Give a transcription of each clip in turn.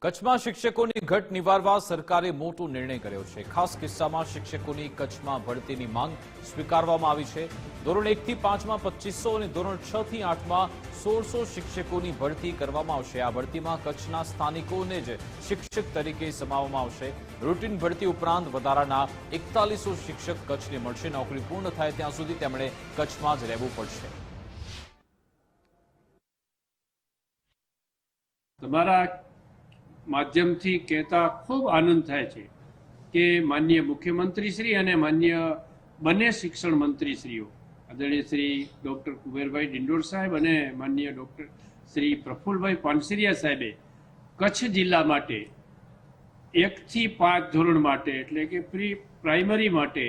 કચ્છમાં શિક્ષકોની ઘટ નિવારવા સરકારે મોટો નિર્ણય કર્યો છે। ખાસ કિસ્સામાં શિક્ષકોની કચ્છમાં ભરતીની માંગ સ્વીકારવામાં આવી છે। ધોરણ 1 થી 5 માં 2500 અને ધોરણ 6 થી 8 માં 1600 શિક્ષકોની ભરતી કરવામાં આવશે। આ ભરતીમાં કચ્છના સ્થાનિકોને જ શિક્ષક તરીકે સમાવવામાં આવશે। રૂટીન ભરતી ઉપરાંત વધારાના 4100 શિક્ષક કચ્છને મળશે। નોકરી પૂર્ણ થાય ત્યાં સુધી તેમણે કચ્છમાં જ રહેવું પડશે। તમારા માધ્યમથી કહેતા ખૂબ આનંદ થાય છે કે માનનીય મુખ્યમંત્રીશ્રી અને માનનીય બંને શિક્ષણ મંત્રીશ્રીઓ આદરણીય શ્રી ડૉક્ટર કુબેરભાઈ ડિંડોર સાહેબ અને માનનીય ડૉક્ટર શ્રી પ્રફુલભાઈ પાનસરિયા સાહેબે કચ્છ જિલ્લા માટે 1 થી 5 ધોરણ માટે એટલે કે પ્રી પ્રાઇમરી માટે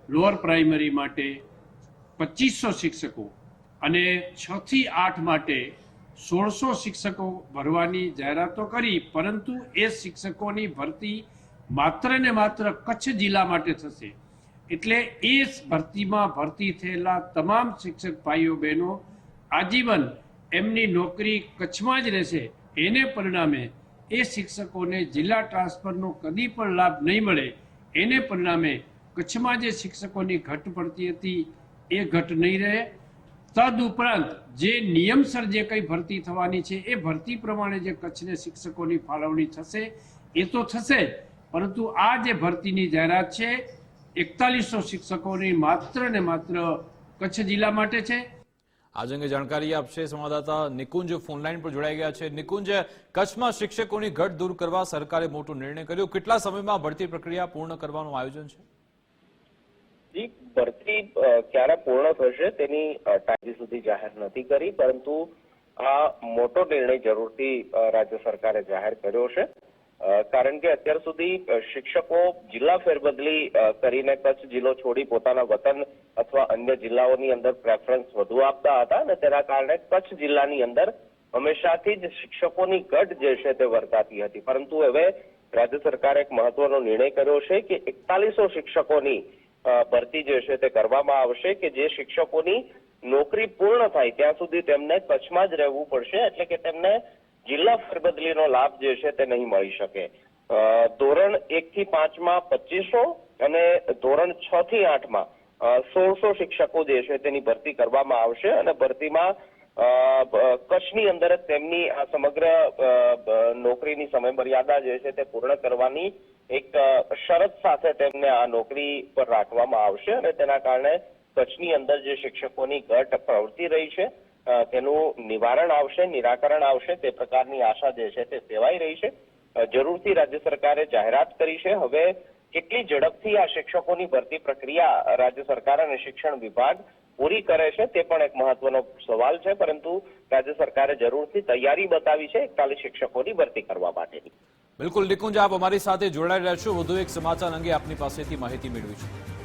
લોઅર પ્રાઇમરી માટે 2500 શિક્ષકો અને 6 થી 8 માટે 1600 શિક્ષકો ભરવાની જાહેરાતો કરી, પરંતુ એ શિક્ષકોની ભરતી માત્ર ને માત્ર કચ્છ જિલ્લા માટે થશે। એટલે એ ભરતીમાં ભરતી થયેલા તમામ શિક્ષક ભાઈઓ બહેનો આજીવન એમની નોકરી કચ્છમાં જ રહેશે। એને પરિણામે એ શિક્ષકોને જિલ્લા ટ્રાન્સફરનો કદી પણ લાભ નહીં મળે। એને પરિણામે કચ્છમાં જે શિક્ષકોની ઘટ પડતી હતી એ ઘટ નહીં રહે। તદુપરાંત જે નિયમસર જે કંઈ ભરતી થવાની છે એ ભરતી પ્રમાણે જે કચ્છને શિક્ષકોની ફાળવણી થશે એ તો થશે જ, પરંતુ આ જે ભરતીની જાહેરાત છે 4100 શિક્ષકોની માત્ર ને માત્ર કચ્છ જિલ્લા માટે છે। આજ અંગે જાણકારી આપશે સંવાદદાતા નિકુંજ ફોનલાઈન પર જોડાઈ ગયા છે। નિકુંજ, કચ્છમાં શિક્ષકોની ઘટ દૂર કરવા સરકારે મોટો નિર્ણય કર્યો। કેટલા સમયમાં ભરતી પ્રક્રિયા પૂર્ણ કરવાનું આયોજન છે? ભરતી ક્યારે પૂર્ણ થશે તેની તારીખ સુધી જાહેર નથી કરી, પરંતુ આ મોટો નિર્ણય જરૂરથી રાજ્ય સરકારે જાહેર કર્યો છે। કારણ કે અત્યાર સુધી શિક્ષકો જિલ્લા ફેરબદલી કરીને કચ્છ જિલ્લો છોડી પોતાના વતન અથવા અન્ય જિલ્લાઓની અંદર પ્રેફરન્સ વધુ આપતા હતા અને તેના કારણે કચ્છ જિલ્લાની અંદર હંમેશાથી જ શિક્ષકોની ઘટ જે છે તે વર્તાતી હતી। પરંતુ હવે રાજ્ય સરકારે એક મહત્વનો નિર્ણય કર્યો છે કે 4100 શિક્ષકોની ભરતી જે છે તે કરવામાં આવશે કે જે શિક્ષકોની નોકરી પૂર્ણ થાય ત્યાં સુધી તેમને કચ્છમાં જ રહેવું પડશે। એટલે કે તેમને જિલ્લા ફેરબદલીનો લાભ જે છે તે નહીં મળી શકે। ધોરણ 1 થી 5 માં 2500 અને ધોરણ 6 થી 8 માં 1600 શિક્ષકો જે છે તેની ભરતી કરવામાં આવશે અને ભરતીમાં કચ્છની અંદર જ તેમની આ સમગ્ર નોકરીની સમયમર્યાદા જે છે તે પૂર્ણ કરવાની એક શરત સાથે તેમને આ નોકરી પર રાખવામાં આવશે અને તેના કારણે કચ્છની અંદર જે શિક્ષકોની ઘટ પ્રવર્તી રહી છે તેનું નિવારણ આવશે, નિરાકરણ આવશે, તે પ્રકારની આશા જે છે તે સેવાઈ રહી છે। જરૂરથી રાજ્ય સરકારે જાહેરાત કરી છે। હવે કેટલી ઝડપથી આ શિક્ષકોની ભરતી પ્રક્રિયા રાજ્ય સરકાર અને શિક્ષણ વિભાગ પૂરી કરે છે તે પણ એક મહત્વનો સવાલ છે, પરંતુ રાજ્ય સરકારે જરૂરથી તૈયારી બતાવી છે 41 શિક્ષકોની ભરતી કરવા માટેની। બિલકુલ નિકુંજ, આપ અમારી સાથે જોડાઈ રહેશો। વધુ એક સમાચાર અંગે આપની પાસેથી માહિતી મેળવીશું।